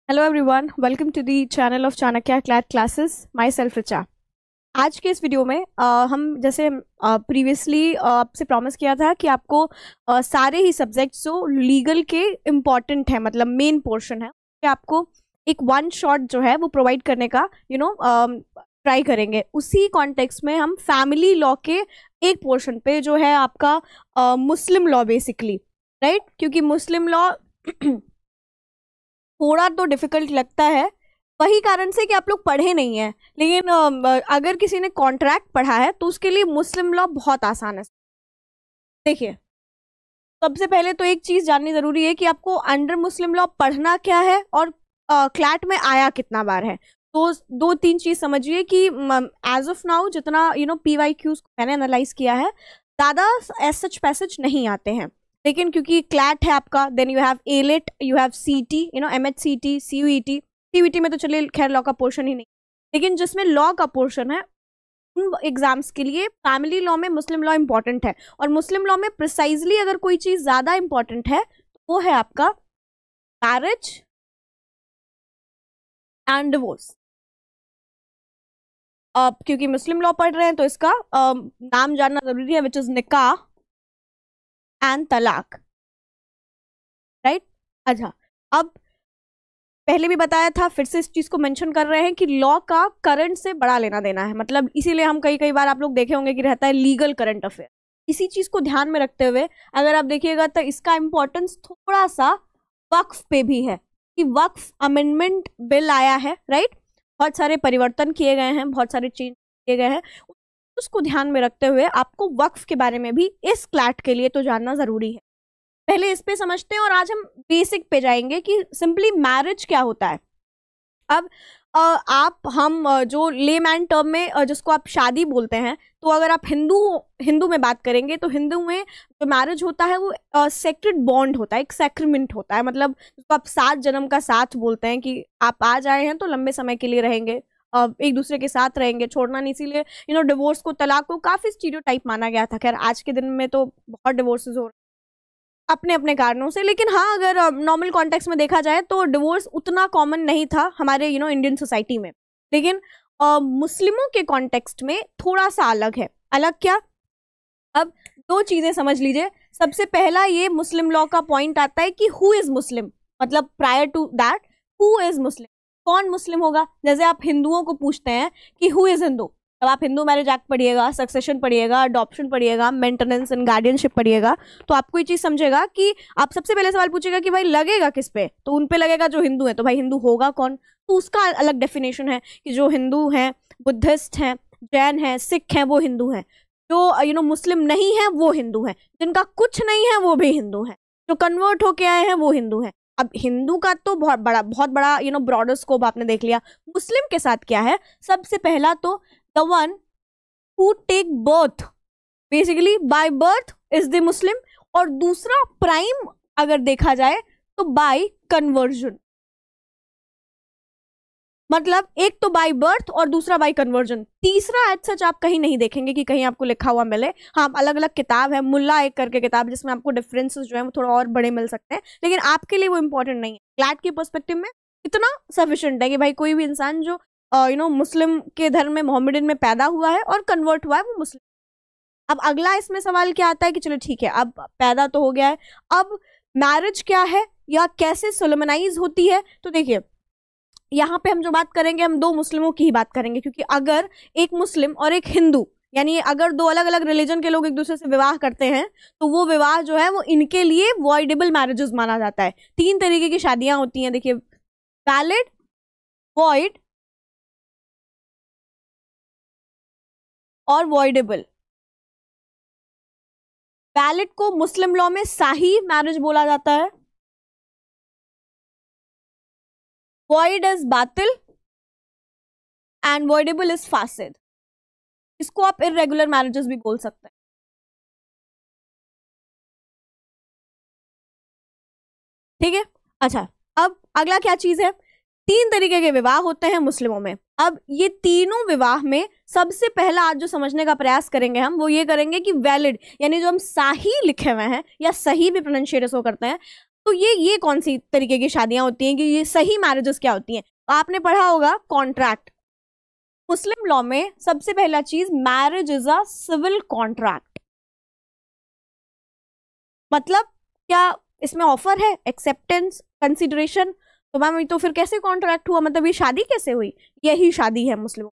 Hello everyone, welcome to the channel of Chanakya CLAT classes. Myself Richa. आज के इस video में हम जैसे प्रीवियसली आपसे प्रॉमिस किया था कि आपको सारे ही सब्जेक्ट्स जो लीगल के इम्पॉर्टेंट हैं, मतलब मेन पोर्शन है, कि आपको एक वन शॉट जो है वो प्रोवाइड करने का ट्राई करेंगे। उसी कॉन्टेक्स्ट में हम फैमिली लॉ के एक पोर्शन पे जो है आपका मुस्लिम लॉ बेसिकली, राइट, क्योंकि मुस्लिम लॉ थोड़ा तो डिफिकल्ट लगता है, वही कारण से कि आप लोग पढ़े नहीं हैं। लेकिन अगर किसी ने कॉन्ट्रैक्ट पढ़ा है तो उसके लिए मुस्लिम लॉ बहुत आसान है। देखिए, सबसे पहले तो एक चीज जाननी जरूरी है कि आपको अंडर मुस्लिम लॉ पढ़ना क्या है और क्लैट में आया कितना बार है। तो दो तीन चीज समझिए कि एज ऑफ नाउ जितना PYQs मैंने एनालाइज किया है, ज़्यादा एज सच पैसेज नहीं आते हैं। लेकिन क्योंकि क्लैट है आपका, then you have AILET, you have CT, MHCT, CUET। CUET में तो चलिए खैर लॉ का पोर्शन ही नहीं, लेकिन जिसमें लॉ का पोर्शन है उन एग्जाम्स के लिए फैमिली लॉ में मुस्लिम लॉ इंपॉर्टेंट है। और मुस्लिम लॉ में प्रिसाइजली अगर कोई चीज ज्यादा इंपॉर्टेंट है तो वो है आपका मैरिज एंड डिवोर्स। अब क्योंकि मुस्लिम लॉ पढ़ रहे हैं तो इसका नाम जानना जरूरी है, विच इज निकाह एंड तलाक, राइट। अच्छा, अब पहले भी बताया था, फिर से इस चीज को मेंशन कर रहे हैं कि लॉ का करंट से बड़ा लेना देना है। मतलब इसीलिए हम कई बार आप लोग देखे होंगे कि रहता है लीगल करंट अफेयर। इसी चीज को ध्यान में रखते हुए अगर आप देखिएगा तो इसका इंपॉर्टेंस थोड़ा सा वक्फ पे भी है कि वक्फ अमेंडमेंट बिल आया है, राइट। बहुत सारे परिवर्तन किए गए हैं, बहुत सारे चेंज किए गए हैं। उसको ध्यान में रखते हुए आपको वक्फ के बारे में भी इस क्लैट के लिए तो जानना जरूरी है। पहले इस पे समझते हैं और आज हम बेसिक पे जाएंगे कि सिंपली मैरिज क्या होता है। अब हम जो लेमैन टर्म में जिसको आप शादी बोलते हैं, तो अगर आप हिंदू में बात करेंगे तो हिंदू में जो मैरिज होता है वो सेक्रेड बॉन्ड होता है, एक सैक्रिमेंट होता है। मतलब जिसको आप 7 जन्म का साथ बोलते हैं कि आप आज आए हैं तो लंबे समय के लिए रहेंगे, एक दूसरे के साथ रहेंगे, छोड़ना नहीं। इसीलिए डिवोर्स को, तलाक को काफी स्टीरियोटाइप माना गया था। खैर आज के दिन में तो बहुत डिवोर्सेस हो रहे हैं अपने अपने कारणों से, लेकिन हाँ अगर नॉर्मल कॉन्टेक्स्ट में देखा जाए तो डिवोर्स उतना कॉमन नहीं था हमारे इंडियन सोसाइटी में। लेकिन मुस्लिमों के कॉन्टेक्स्ट में थोड़ा सा अलग है। अलग क्या? अब दो चीजें समझ लीजिए। सबसे पहला ये मुस्लिम लॉ का पॉइंट आता है कि हु इज मुस्लिम, मतलब prior to that who is Muslim, कौन मुस्लिम होगा। जैसे आप हिंदुओं को पूछते हैं कि हु इज हिंदू, अब आप हिंदू मैरिज एक्ट पढ़िएगा, सक्सेशन पढ़िएगा, अडॉप्शन पढ़िएगा, मेंटेनेंस एंड गार्डियनशिप पढ़िएगा, तो आपको ये चीज समझेगा कि आप सबसे पहले सवाल पूछेगा कि भाई लगेगा किस पे, तो उन पे लगेगा जो हिंदू है। तो भाई हिंदू होगा कौन? तो उसका अलग डेफिनेशन है कि जो हिंदू हैं, बुद्धिस्ट हैं, जैन हैं, सिख हैं, वो हिंदू हैं। जो मुस्लिम नहीं है वो हिंदू है, जिनका कुछ नहीं है वो भी हिंदू है, जो कन्वर्ट होके आए हैं वो हिंदू है। अब हिंदू का तो बहुत बड़ा ब्रॉडर स्कोप आपने देख लिया। मुस्लिम के साथ क्या है? सबसे पहला तो the one who take birth, basically by birth is the Muslim. और दूसरा प्राइम अगर देखा जाए तो बाय कन्वर्जन, मतलब एक तो बाय बर्थ और दूसरा बाय कन्वर्जन। तीसरा एज सच आप कहीं नहीं देखेंगे कि कहीं आपको लिखा हुआ मिले। हाँ, अलग अलग किताब है, मुल्ला एक करके किताब, जिसमें आपको डिफरेंसेस जो है वो थोड़ा और बड़े मिल सकते हैं, लेकिन आपके लिए वो इंपॉर्टेंट नहीं है। क्लैट के पर्सपेक्टिव में इतना सफिशिएंट है कि भाई कोई भी इंसान जो मुस्लिम के धर्म में, मोहम्मडन में पैदा हुआ है और कन्वर्ट हुआ है, वो मुस्लिम। अब अगला इसमें सवाल क्या आता है कि चलो ठीक है, अब पैदा तो हो गया है, अब मैरिज क्या है या कैसे सोलोमनाइज होती है। तो देखिए, यहाँ पे हम जो बात करेंगे, हम दो मुस्लिमों की ही बात करेंगे, क्योंकि अगर एक मुस्लिम और एक हिंदू, यानी अगर दो अलग अलग रिलीजन के लोग एक दूसरे से विवाह करते हैं तो वो विवाह जो है वो इनके लिए वॉइडेबल मैरिजेस माना जाता है। 3 तरीके की शादियां होती हैं, देखिए, वैलिड, वॉइड और वॉइडेबल। वैलिड को मुस्लिम लॉ में शाही मैरिज बोला जाता है, वॉइड इज बातिल एंड वॉइडेबल इज फासिद। इसको आप इर्रेगुलर मैरिजेस भी बोल सकते हैं, ठीक है। अच्छा, अब अगला क्या चीज है? 3 तरीके के विवाह होते हैं मुस्लिमों में। अब ये तीनों विवाह में सबसे पहला आज जो समझने का प्रयास करेंगे हम, वो ये करेंगे कि वैलिड, यानी जो हम शाही लिखे हुए हैं या सही भी प्रोनाउंशिएट इसको करते हैं, तो ये कौन सी तरीके की शादियां होती हैं, कि ये सही मैरिजेस क्या होती हैं? आपने पढ़ा होगा कॉन्ट्रैक्ट। मुस्लिम लॉ में सबसे पहला चीज, marriage is a civil contract. मतलब क्या इसमें ऑफर है, एक्सेप्टेंस, कंसिडरेशन? तो मैम ये तो फिर कैसे कॉन्ट्रैक्ट हुआ, मतलब ये शादी कैसे हुई? यही शादी है मुस्लिमों।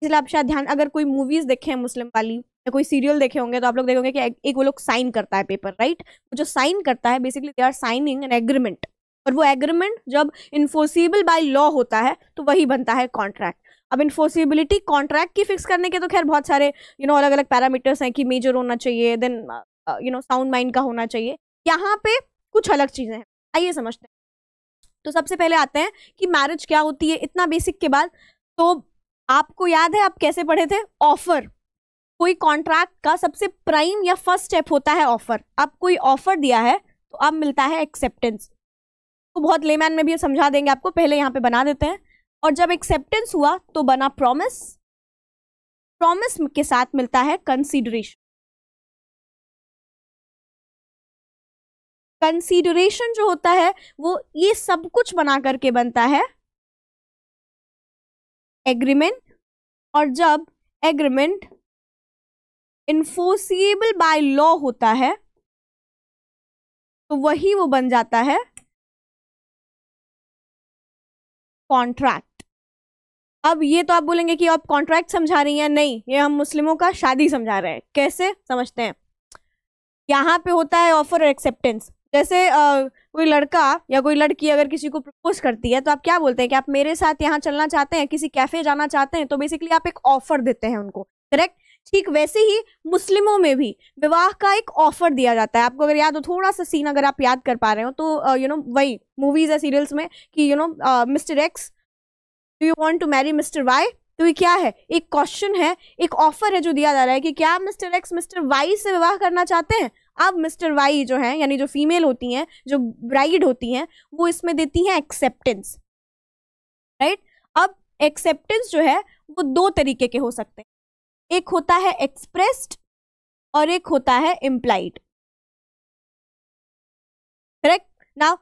इसलिए आप शायद ध्यान, अगर कोई मूवीज देखे हैं मुस्लिम वाली या कोई सीरियल देखे होंगे तो आप लोग देखोगे कि एक वो लोग साइन करता है पेपर, राइट? वो जो साइन करता है basically they are signing an agreement, और वो एग्रीमेंट जब इन्फोर्सिबल बाय लॉ होता है तो वही बनता है कॉन्ट्रैक्ट। अब इन्फोर्सिबिलिटी कॉन्ट्रैक्ट की फिक्स करने के तो खैर बहुत सारे अलग अलग पैरामीटर्स हैं, कि मेजर होना चाहिए, देन साउंड माइंड का होना चाहिए। यहाँ पे कुछ अलग चीजें हैं, आइए समझते हैं। तो सबसे पहले आते हैं कि मैरिज क्या होती है। इतना बेसिक के बाद तो आपको याद है आप कैसे पढ़े थे? ऑफर। कोई कॉन्ट्रैक्ट का सबसे प्राइम या फर्स्ट स्टेप होता है ऑफर। अब कोई ऑफर दिया है तो अब मिलता है एक्सेप्टेंस। तो बहुत लेमैन में भी समझा देंगे आपको, पहले यहाँ पे बना देते हैं। और जब एक्सेप्टेंस हुआ तो बना प्रॉमिस, प्रॉमिस के साथ मिलता है कंसीडरेशन। कंसीडरेशन जो होता है वो ये सब कुछ बना करके बनता है एग्रीमेंट। और जब एग्रीमेंट इन्फोर्सिबल बाय लॉ होता है तो वही वो बन जाता है कॉन्ट्रैक्ट। अब ये तो आप बोलेंगे कि आप कॉन्ट्रैक्ट समझा रही हैं, नहीं, ये हम मुस्लिमों का शादी समझा रहे हैं। कैसे समझते हैं? यहाँ पे होता है ऑफर और एक्सेप्टेंस। जैसे कोई लड़का या कोई लड़की अगर किसी को प्रपोज करती है तो आप क्या बोलते हैं कि आप मेरे साथ यहाँ चलना चाहते हैं, किसी कैफे जाना चाहते हैं, तो बेसिकली आप एक ऑफर देते हैं उनको, करेक्ट? ठीक वैसे ही मुस्लिमों में भी विवाह का एक ऑफर दिया जाता है। आपको अगर याद हो, थोड़ा सा सीन अगर आप याद कर पा रहे हो तो वही मूवीज या सीरियल्स में कि mister X, do you want to marry mister Y? तो ये क्या है? एक क्वेश्चन है, एक ऑफर है जो दिया जा रहा है कि क्या मिस्टर एक्स मिस्टर वाई से विवाह करना चाहते हैं? अब मिस्टर वाई जो है, यानी जो फीमेल होती हैं, जो ब्राइड होती हैं, वो इसमें देती हैं एक्सेप्टेंस, राइट? अब एक्सेप्टेंस जो है वो दो तरीके के हो सकते हैं। एक होता है एक्सप्रेस्ड और एक होता है इम्प्लाइड, करेक्ट? नाउ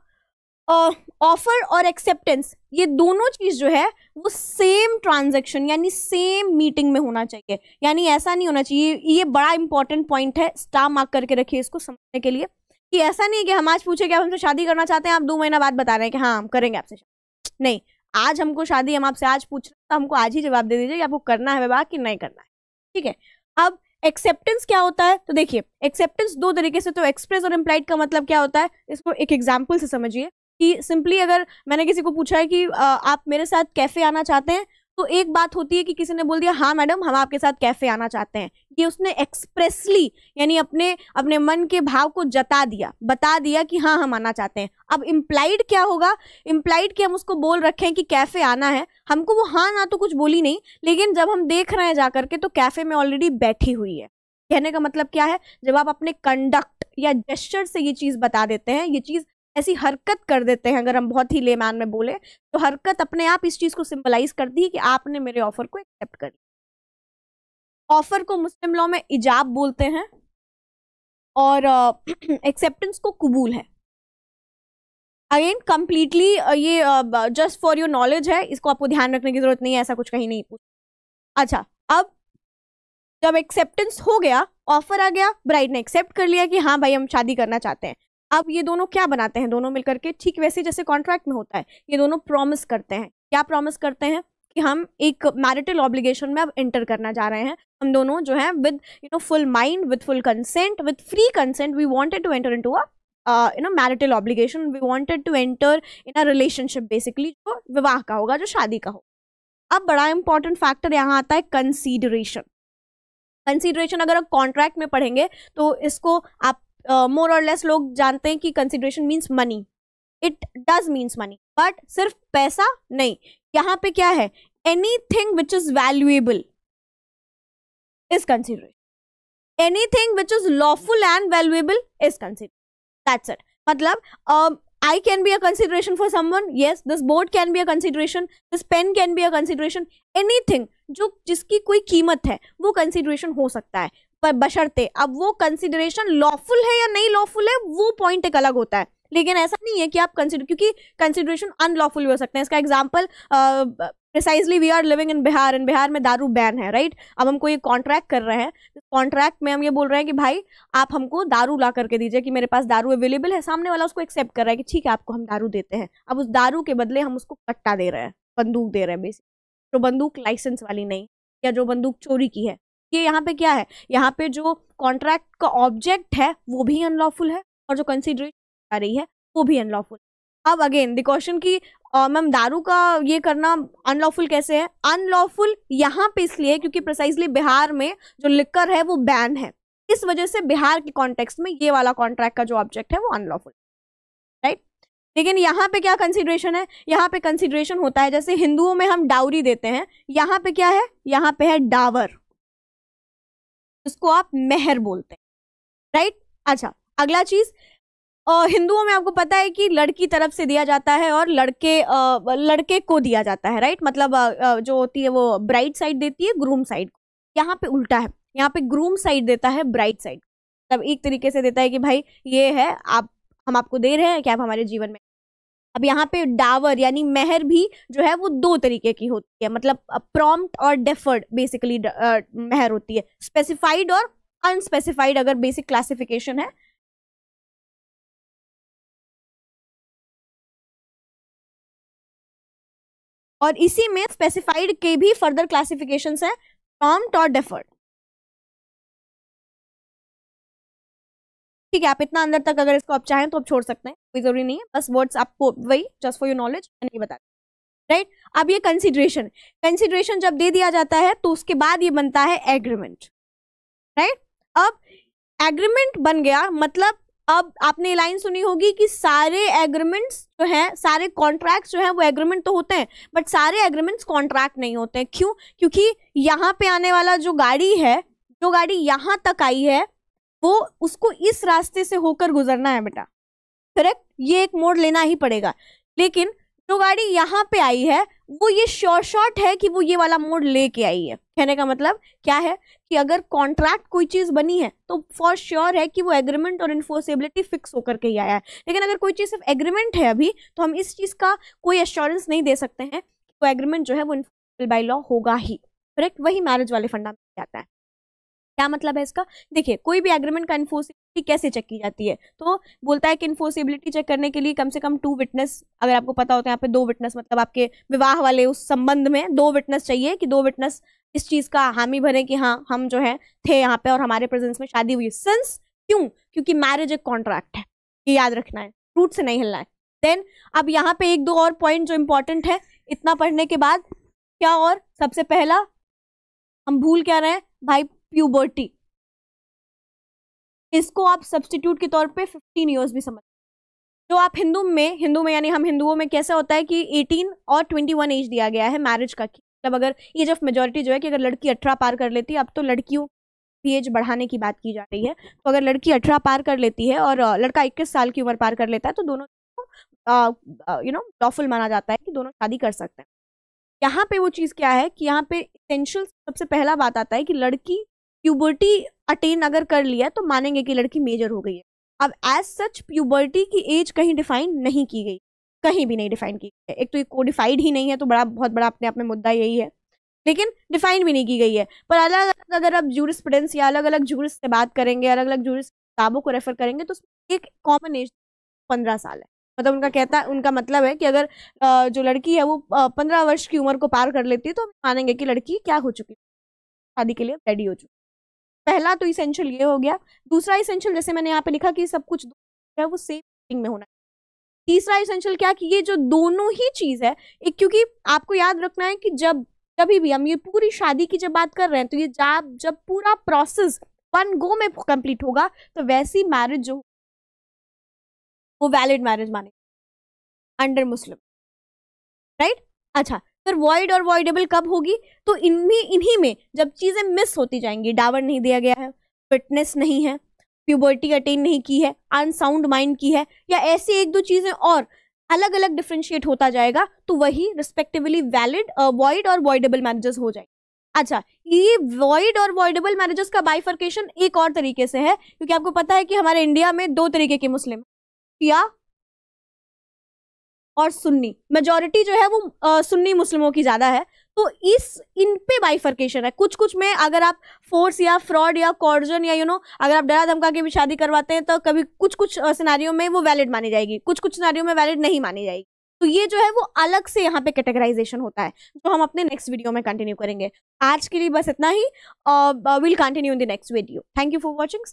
ऑफर और एक्सेप्टेंस, ये दोनों चीज जो है वो सेम ट्रांजैक्शन यानी सेम मीटिंग में होना चाहिए। यानी ऐसा नहीं होना चाहिए, ये बड़ा इंपॉर्टेंट पॉइंट है, स्टार मार्क करके रखिए इसको समझने के लिए, कि ऐसा नहीं है कि हम आज पूछे कि आप हमसे शादी करना चाहते हैं, आप 2 महीना बाद बता रहे हैं कि हाँ हम करेंगे आपसे शादी। नहीं, आज हमको शादी, हम आपसे आज पूछ रहे हैं तो हमको आज ही जवाब दे दीजिए कि आपको करना है विवाह कि नहीं करना है, ठीक है? अब एक्सेप्टेंस क्या होता है? तो देखिए एक्सेप्टेंस दो तरीके से, तो एक्सप्रेस और इम्प्लाइड का मतलब क्या होता है, इसको एक एग्जाम्पल से समझिए। कि सिंपली अगर मैंने किसी को पूछा है कि आप मेरे साथ कैफे आना चाहते हैं, तो एक बात होती है कि किसी ने बोल दिया हाँ मैडम हम आपके साथ कैफे आना चाहते हैं, ये उसने एक्सप्रेसली यानी अपने मन के भाव को जता दिया, बता दिया कि हाँ हम आना चाहते हैं। अब इम्प्लाइड क्या होगा? इम्प्लाइड कि हम उसको बोल रखे हैं कि कैफे आना है, हमको वो हाँ ना तो कुछ बोली नहीं, लेकिन जब हम देख रहे हैं जाकर के तो कैफे में ऑलरेडी बैठी हुई है। कहने का मतलब क्या है? जब आप अपने कंडक्ट या जेस्चर से ये चीज बता देते हैं, ये चीज ऐसी हरकत कर देते हैं, अगर हम बहुत ही लेमैन में बोले तो हरकत अपने आप इस चीज को सिंबलाइज करती है कि आपने मेरे ऑफर को एक्सेप्ट कर लिया। ऑफर को मुस्लिम लॉ में इजाब बोलते हैं और एक्सेप्टेंस को कबूल है। अगेन कंप्लीटली ये जस्ट फॉर योर नॉलेज है, इसको आपको ध्यान रखने की जरूरत नहीं है, ऐसा कुछ कहीं नहीं पूछा। अच्छा, अब जब एक्सेप्टेंस हो गया, ऑफर आ गया, ब्राइड ने एक्सेप्ट कर लिया कि हाँ भाई हम शादी करना चाहते हैं। अब ये दोनों क्या बनाते हैं? दोनों मिलकर के, ठीक वैसे जैसे कॉन्ट्रैक्ट में होता है, ये दोनों प्रॉमिस करते हैं। क्या प्रॉमिस करते हैं? कि हम एक मैरिटल ऑब्लिगेशन में अब एंटर करना जा रहे हैं। हम दोनों जो है with full mind, with full consent, with free consent, we wanted to enter into a marital obligation, we wanted to enter in a relationship, basically जो विवाह का होगा, जो शादी का होगा। अब बड़ा इंपॉर्टेंट फैक्टर यहाँ आता है कंसीडरेशन। कंसीडरेशन अगर आप कॉन्ट्रैक्ट में पढ़ेंगे तो इसको आप मोर और लेस लोग जानते हैं कि consideration means money, it does means money, but सिर्फ पैसा नहीं। यहाँ पे क्या है? Anything which is valuable is consideration, anything which is lawful and valuable is consideration, that's it. मतलब I can be a consideration for someone, yes, this board can be a consideration, this pen can be a consideration, anything जिसकी कोई कीमत है वो consideration हो सकता है, पर बशर्ते अब वो कंसिडरेशन लॉफुल है या नहीं लॉफुल है, वो पॉइंट एक अलग होता है। लेकिन ऐसा नहीं है कि आप कंसिडर, क्योंकि कंसिडरेशन अनलॉफुल भी हो सकते हैं। इसका example precisely we are living in Bihar, Bihar में दारू बैन है, राइट। अब हमको ये कॉन्ट्रैक्ट कर रहे हैं, कॉन्ट्रैक्ट में हम ये बोल रहे हैं कि भाई आप हमको दारू ला करके दीजिए, कि मेरे पास दारू अवेलेबल है। सामने वाला उसको एक्सेप्ट कर रहा है कि ठीक है आपको हम दारू देते हैं। अब उस दारू के बदले हम उसको कट्टा दे रहे हैं, बंदूक दे रहे हैं बेसिक, तो बंदूक लाइसेंस वाली नहीं, या जो बंदूक चोरी की है। ये यहाँ पे क्या है, यहाँ पे जो कॉन्ट्रैक्ट का ऑब्जेक्ट है वो भी अनलॉफुल है, और जो कंसिडरेशन आ रही है वो भी अनलॉफुल। अब अगेन द क्वेश्चन की मैम दारू का ये करना अनलॉफुल कैसे है? अनलॉफुल यहाँ पे इसलिए क्योंकि प्रिसाइजली बिहार में जो लिकर है वो बैन है, इस वजह से बिहार के कॉन्टेक्स्ट में ये वाला कॉन्ट्रैक्ट का जो ऑब्जेक्ट है वो अनलॉफुल, राइट। लेकिन यहाँ पे क्या कंसिडरेशन है? यहाँ पे कंसिडरेशन होता है, जैसे हिंदुओं में हम डाउरी देते हैं, यहाँ पे क्या है, यहाँ पे है डावर, इसको आप मेहर बोलते हैं, राइट। अच्छा, अगला चीज, हिंदुओं में आपको पता है कि लड़की तरफ से दिया जाता है और लड़के को दिया जाता है, राइट। मतलब जो होती है वो ब्राइड साइड देती है ग्रूम साइड को। यहाँ पे उल्टा है, यहाँ पे ग्रूम साइड देता है ब्राइड साइड। तब एक तरीके से देता है कि भाई ये है, हम आपको दे रहे हैं कि आप हमारे जीवन में। अब यहाँ पे डावर यानी मेहर भी जो है वो दो तरीके की होती है, मतलब प्रॉम्प्ट और डेफर्ड बेसिकली मेहर होती है, स्पेसिफाइड और अनस्पेसिफाइड अगर बेसिक क्लासिफिकेशन है। और इसी में स्पेसिफाइड के भी फर्दर क्लासिफिकेशंस हैं, प्रॉम्प्ट और डेफर्ड। ठीक है, आप इतना अंदर तक अगर इसको आप चाहें तो आप छोड़ सकते हैं, कोई जरूरी नहीं है, बस वर्ड्स आपको वही जस्ट फॉर योर नॉलेज नहीं बता, राइट। अब ये कंसिडरेशन जब दे दिया जाता है तो उसके बाद ये बनता है एग्रीमेंट, राइट। अब एग्रीमेंट बन गया, मतलब अब आपने लाइन सुनी होगी कि सारे एग्रीमेंट्स जो हैं, सारे कॉन्ट्रैक्ट्स जो हैं वो एग्रीमेंट तो होते हैं, बट सारे एग्रीमेंट्स कॉन्ट्रैक्ट नहीं होते हैं। क्यों? क्योंकि यहाँ पे आने वाला जो गाड़ी है, जो गाड़ी यहाँ तक आई है वो उसको इस रास्ते से होकर गुजरना है बेटा, करेक्ट। ये एक मोड़ लेना ही पड़ेगा, लेकिन जो गाड़ी यहाँ पे आई है वो ये श्योर शॉट है कि वो ये वाला मोड़ लेके आई है। कहने का मतलब क्या है कि अगर कॉन्ट्रैक्ट कोई चीज बनी है तो फॉर श्योर है कि वो एग्रीमेंट और इन्फोर्सेबिलिटी फिक्स होकर के ही आया है। लेकिन अगर कोई चीज सिर्फ एग्रीमेंट है अभी, तो हम इस चीज का कोई एश्योरेंस नहीं दे सकते हैं कि वो एग्रीमेंट जो है वो इन्फोर्सेबल बाय लॉ होगा ही, करेक्ट। वही मैरिज वाले फंडा में आता है। क्या मतलब है इसका? देखिए, कोई भी एग्रीमेंट का इन्फोर्सेबिलिटी कैसे चेक की जाती है, तो बोलता है कि इन्फोर्सेबिलिटी चेक करने के लिए कम से कम 2 विटनेस, अगर आपको पता होता है यहाँ पे 2 विटनेस, मतलब आपके विवाह वाले उस संबंध में 2 विटनेस चाहिए, कि 2 विटनेस इस चीज का हामी भरे कि हाँ हम जो है थे यहाँ पे और हमारे प्रेजेंस में शादी हुई। सिंस क्यों? क्योंकि मैरिज एक कॉन्ट्रैक्ट है, ये याद रखना है, रूट से नहीं हिलना है। देन अब यहाँ पे 1-2 और पॉइंट जो इंपॉर्टेंट है इतना पढ़ने के बाद, क्या और सबसे पहला हम भूल क्या रहे हैं भाई, प्यूबर्टी। इसको आप सब्स्टिट्यूट के तौर पे 15 ईयर्स भी समझ, जो आप हिंदू में यानी हम हिंदुओं में कैसा होता है कि 18 और 21 एज दिया गया है मैरिज का। मतलब अगर एज ऑफ मेजोरिटी जो है कि अगर लड़की 18 पार कर लेती है, अब तो लड़कियों की एज बढ़ाने की बात की जा रही है, तो अगर लड़की 18 पार कर लेती है और लड़का 21 साल की उम्र पार कर लेता है तो दोनों लॉफुल माना जाता है कि दोनों शादी कर सकते हैं। यहाँ पे वो चीज क्या है कि यहाँ पे एसेंशियल सबसे पहला बात आता है कि लड़की प्यूबर्टी अटेन अगर कर लिया तो मानेंगे कि लड़की मेजर हो गई है। अब एज सच प्यूबर्टी की एज कहीं डिफाइन नहीं की गई, कहीं भी नहीं डिफाइन की गई है। एक तो ये कोडिफाइड ही नहीं है, तो बहुत बड़ा अपने आप में मुद्दा यही है, लेकिन डिफाइन भी नहीं की गई है। पर अलग अलग अगर आप जूरिस्प्रूडेंस या अलग अलग जूरिस्ट से बात करेंगे, अलग अलग जूरिस्ट किताबों को रेफर करेंगे, तो एक कॉमन एज 15 साल है। मतलब उनका मतलब है कि अगर जो लड़की है वो 15 वर्ष की उम्र को पार कर लेती है तो मानेंगे कि लड़की क्या हो चुकी है, शादी के लिए रेडी हो चुकी। पहला तो इसेंशियल ये हो गया। दूसरा इसेंशियल, जैसे मैंने यहाँ पे लिखा कि सब कुछ है वो सेम में होना है। तीसरा इसेंशियल क्या कि ये जो दोनों ही चीज है, एक, क्योंकि आपको याद रखना है कि कभी भी हम ये पूरी शादी की जब बात कर रहे हैं तो ये जब पूरा प्रोसेस 1 गो में कंप्लीट होगा तो वैसी मैरिज जो वो वैलिड मैरिज माने अंडर मुस्लिम, राइट। अच्छा, फिर वॉइड और वॉइडेबल कब होगी? तो इन्हीं में जब चीजें मिस होती जाएंगी, डावर नहीं दिया गया है, फिटनेस नहीं है, प्यूबर्टी अटेन नहीं की है, अनसाउंड माइंड की है, या ऐसी 1-2 चीजें और अलग अलग डिफरेंशिएट होता जाएगा, तो वही रिस्पेक्टिवली वैलिड वॉइड और वॉइडेबल मैरिजेस हो जाएंगे। अच्छा, ये वॉइड और वॉइडेबल मैरिजेस का बाइफर्केशन एक और तरीके से है, क्योंकि आपको पता है कि हमारे इंडिया में 2 तरीके के मुस्लिम, शिया और सुन्नी, मेजोरिटी जो है वो सुन्नी मुस्लिमों की ज्यादा है। तो इन पे बाइफर्केशन है। कुछ कुछ में अगर आप फोर्स या फ्रॉड या कॉर्जन या अगर आप डरा धमका के भी शादी करवाते हैं तो कभी कुछ कुछ सिनेरियो में वो वैलिड मानी जाएगी, कुछ कुछ सिनेरियो में वैलिड नहीं मानी जाएगी। तो ये जो है वो अलग से यहाँ पे कैटेगराइजेशन होता है, जो हम अपने नेक्स्ट वीडियो में कंटिन्यू करेंगे। आज के लिए बस इतना ही, will continue in the next video. Thank you for watching.